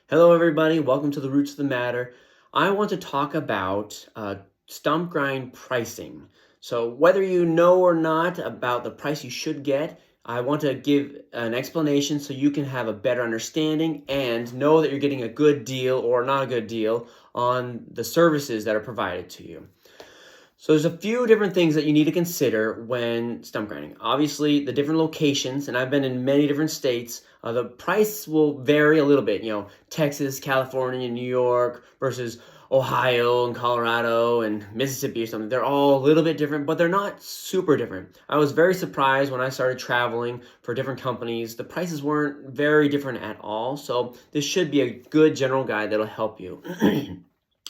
Hello, everybody. Welcome to the Roots of the Matter. I want to talk about stump grind pricing. So, whether you know or not about the price you should get, I want to give an explanation so you can have a better understanding and know that you're getting a good deal or not a good deal on the services that are provided to you. So there's a few different things that you need to consider when stump grinding. Obviously, the different locations, and I've been in many different states, the price will vary a little bit. Texas, California, New York versus Ohio and Colorado and Mississippi or something. They're all a little bit different, but they're not super different. I was very surprised when I started traveling for different companies. The prices weren't very different at all. So this should be a good general guide that'll help you.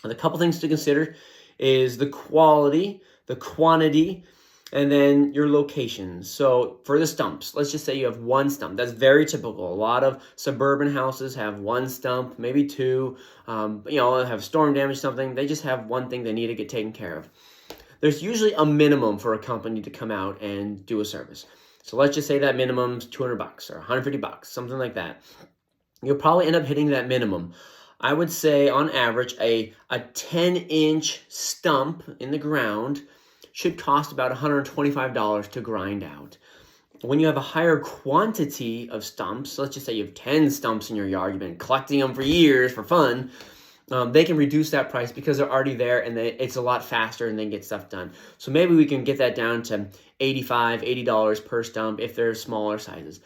A couple things to consider is the quality, the quantity, and then your locations. So for the stumps, let's just say you have one stump. That's very typical. A lot of suburban houses have one stump, maybe two. Have storm damage, something. They just have one thing they need to get taken care of. There's usually a minimum for a company to come out and do a service. So let's just say that minimum's $200 or $150, something like that. You'll probably end up hitting that minimum. I would say on average a 10-inch stump in the ground should cost about $125 to grind out. When you have a higher quantity of stumps, let's just say you have 10 stumps in your yard, you've been collecting them for years for fun, they can reduce that price because they're already there and it's a lot faster and they get stuff done. So maybe we can get that down to $85, $80 per stump if they're smaller sizes.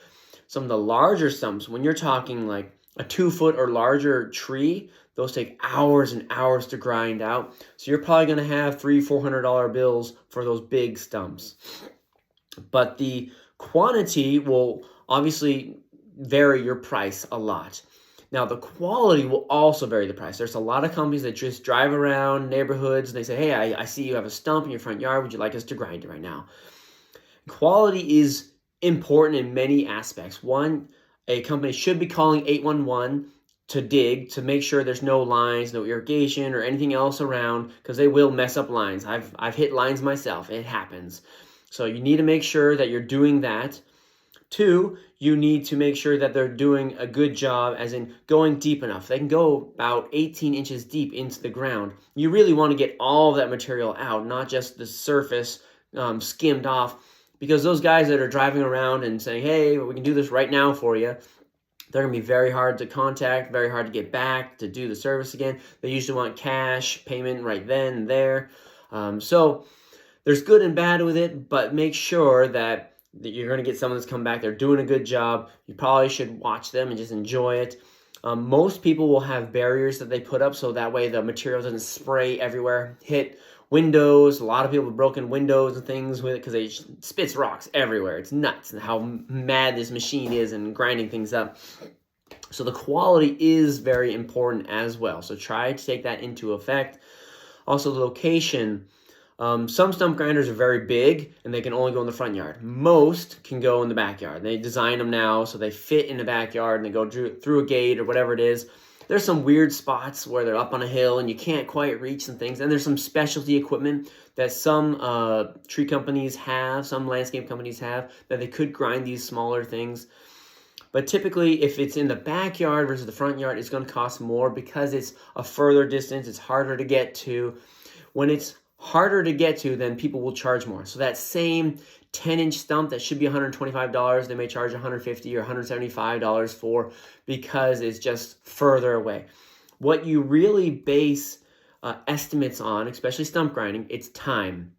Some of the larger stumps, when you're talking like a 2-foot or larger tree, those take hours and hours to grind out. So you're probably going to have $300-$400 bills for those big stumps. But the quantity will obviously vary your price a lot. Now, the quality will also vary the price. There's a lot of companies that just drive around neighborhoods and they say, hey, I see you have a stump in your front yard. Would you like us to grind it right now? Quality is important in many aspects. One, a company should be calling 811 to dig to make sure there's no lines, no irrigation or anything else around, because they will mess up lines. I've hit lines myself. It happens. So you need to make sure that you're doing that. Two, you need to make sure that they're doing a good job, as in going deep enough. They can go about 18 inches deep into the ground. You really want to get all of that material out, not just the surface skimmed off. Because those guys that are driving around and saying, hey, we can do this right now for you, they're going to be very hard to contact, very hard to get back to do the service again. They usually want cash payment right then and there. So there's good and bad with it, but make sure that you're going to get someone that's come back. They're doing a good job. You probably should watch them and just enjoy it. Most people will have barriers that they put up so that way the material doesn't spray everywhere, hit windows. A lot of people have broken windows and things with it because it spits rocks everywhere. It's nuts how mad this machine is and grinding things up. So the quality is very important as well. So try to take that into effect. Also, the location. Some stump grinders are very big and they can only go in the front yard. Most can go in the backyard. They design them now so they fit in the backyard and they go through a gate or whatever it is. There's some weird spots where they're up on a hill and you can't quite reach some things. And there's some specialty equipment that some tree companies have, some landscape companies have, that they could grind these smaller things. But typically, if it's in the backyard versus the front yard, it's going to cost more because it's a further distance. It's harder to get to. When it's harder to get to, then people will charge more. So that same 10-inch stump that should be $125, they may charge $150 or $175 for, because it's just further away. What you really base estimates on, especially stump grinding, it's time.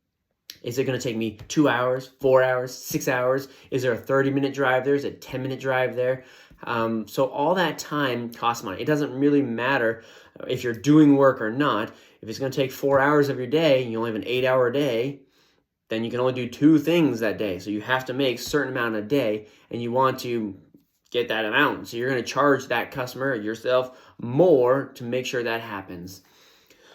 Is it going to take me 2 hours, 4 hours, 6 hours? Is there a 30-minute drive there? Is it a 10-minute drive there? So all that time costs money. It doesn't really matter if you're doing work or not. If it's going to take 4 hours of your day, and you only have an 8-hour day, then you can only do 2 things that day. So you have to make a certain amount a day, and you want to get that amount. So you're going to charge that customer, yourself, more to make sure that happens.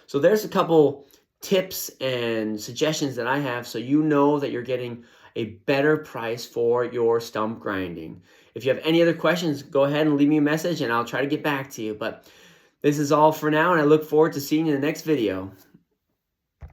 So there's a couple tips and suggestions that I have so you know that you're getting a better price for your stump grinding. If you have any other questions, go ahead and leave me a message and I'll try to get back to you. But this is all for now, and I look forward to seeing you in the next video.